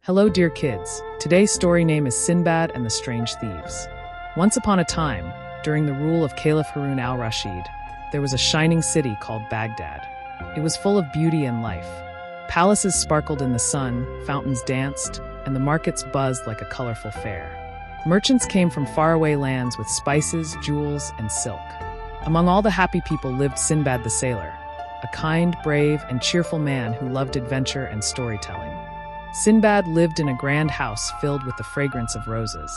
Hello, dear kids. Today's story name is Sindbad and the Strange Thieves. Once upon a time, during the rule of Caliph Harun al-Rashid, there was a shining city called Baghdad. It was full of beauty and life. Palaces sparkled in the sun, fountains danced, and the markets buzzed like a colorful fair. Merchants came from faraway lands with spices, jewels, and silk. Among all the happy people lived Sindbad the sailor, a kind, brave, and cheerful man who loved adventure and storytelling. Sindbad lived in a grand house filled with the fragrance of roses.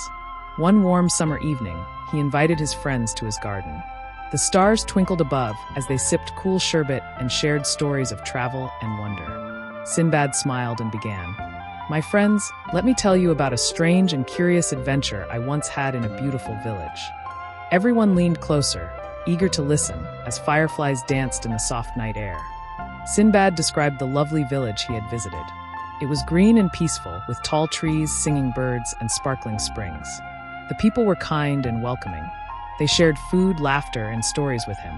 One warm summer evening, he invited his friends to his garden. The stars twinkled above as they sipped cool sherbet and shared stories of travel and wonder. Sindbad smiled and began, "My friends, let me tell you about a strange and curious adventure I once had in a beautiful village." Everyone leaned closer, eager to listen, as fireflies danced in the soft night air. Sindbad described the lovely village he had visited. It was green and peaceful, with tall trees, singing birds, and sparkling springs. The people were kind and welcoming. They shared food, laughter, and stories with him.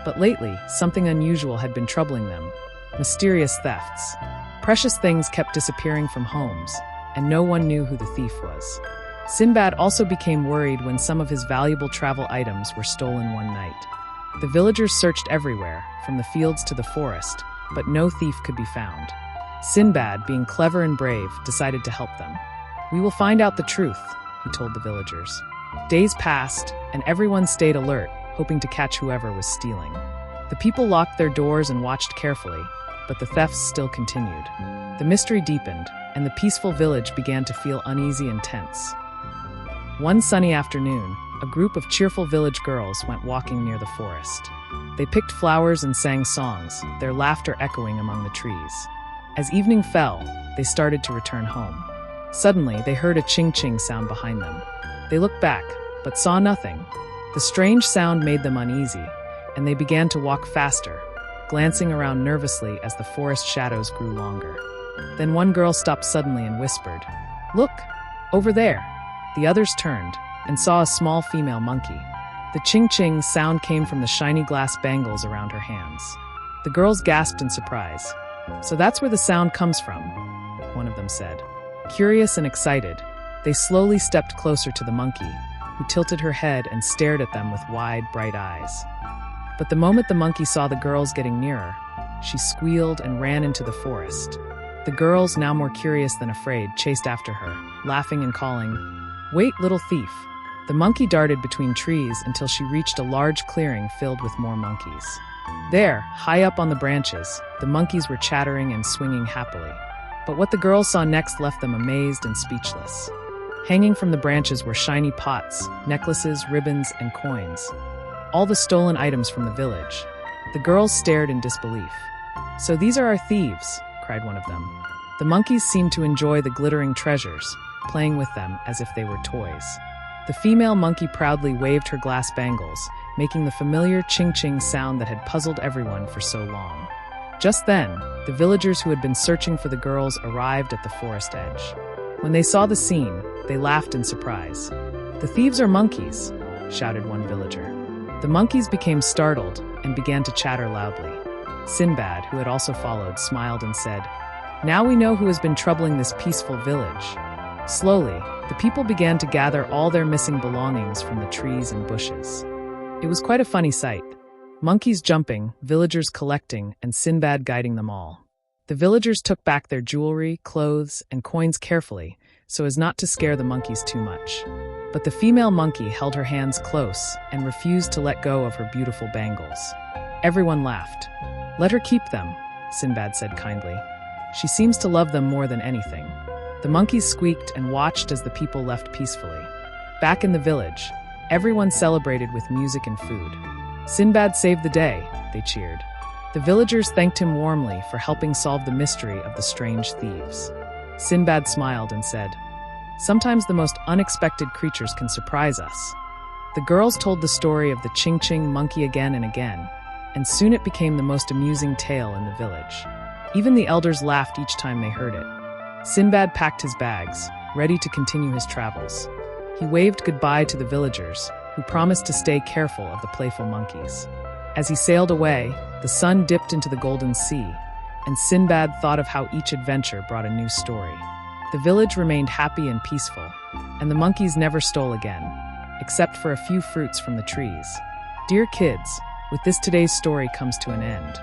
But lately, something unusual had been troubling them: mysterious thefts. Precious things kept disappearing from homes, and no one knew who the thief was. Sindbad also became worried when some of his valuable travel items were stolen one night. The villagers searched everywhere, from the fields to the forest, but no thief could be found. Sindbad, being clever and brave, decided to help them. "We will find out the truth," he told the villagers. Days passed, and everyone stayed alert, hoping to catch whoever was stealing. The people locked their doors and watched carefully, but the thefts still continued. The mystery deepened, and the peaceful village began to feel uneasy and tense. One sunny afternoon, a group of cheerful village girls went walking near the forest. They picked flowers and sang songs, their laughter echoing among the trees. As evening fell, they started to return home. Suddenly, they heard a ching-ching sound behind them. They looked back, but saw nothing. The strange sound made them uneasy, and they began to walk faster, glancing around nervously as the forest shadows grew longer. Then one girl stopped suddenly and whispered, "Look, over there." The others turned and saw a small female monkey. The ching-ching sound came from the shiny glass bangles around her hands. The girls gasped in surprise. "So that's where the sound comes from," one of them said. Curious and excited, they slowly stepped closer to the monkey, who tilted her head and stared at them with wide, bright eyes. But the moment the monkey saw the girls getting nearer, she squealed and ran into the forest. The girls, now more curious than afraid, chased after her, laughing and calling, "Wait, little thief." The monkey darted between trees until she reached a large clearing filled with more monkeys. There, high up on the branches, the monkeys were chattering and swinging happily. But what the girls saw next left them amazed and speechless. Hanging from the branches were shiny pots, necklaces, ribbons, and coins. All the stolen items from the village. The girls stared in disbelief. "So these are our thieves," cried one of them. The monkeys seemed to enjoy the glittering treasures, playing with them as if they were toys. The female monkey proudly waved her glass bangles, making the familiar ching-ching sound that had puzzled everyone for so long. Just then, the villagers who had been searching for the girls arrived at the forest edge. When they saw the scene, they laughed in surprise. "The thieves are monkeys," shouted one villager. The monkeys became startled and began to chatter loudly. Sindbad, who had also followed, smiled and said, "Now we know who has been troubling this peaceful village." Slowly, the people began to gather all their missing belongings from the trees and bushes. It was quite a funny sight. Monkeys jumping, villagers collecting, and Sindbad guiding them all. The villagers took back their jewelry, clothes, and coins carefully, so as not to scare the monkeys too much. But the female monkey held her hands close and refused to let go of her beautiful bangles. Everyone laughed. "Let her keep them," Sindbad said kindly. "She seems to love them more than anything." The monkeys squeaked and watched as the people left peacefully. Back in the village, everyone celebrated with music and food. "Sindbad saved the day," they cheered. The villagers thanked him warmly for helping solve the mystery of the strange thieves. Sindbad smiled and said, "Sometimes the most unexpected creatures can surprise us." The girls told the story of the ching-ching monkey again and again, and soon it became the most amusing tale in the village. Even the elders laughed each time they heard it. Sindbad packed his bags, ready to continue his travels. He waved goodbye to the villagers, who promised to stay careful of the playful monkeys. As he sailed away, the sun dipped into the golden sea, and Sindbad thought of how each adventure brought a new story. The village remained happy and peaceful, and the monkeys never stole again, except for a few fruits from the trees. Dear kids, with this today's story comes to an end.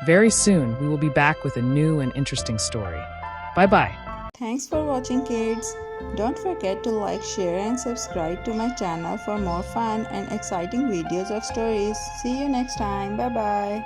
Very soon, we will be back with a new and interesting story. Bye-bye. Thanks for watching, kids. Don't forget to like, share and subscribe to my channel for more fun and exciting videos of stories. See you next time. Bye bye.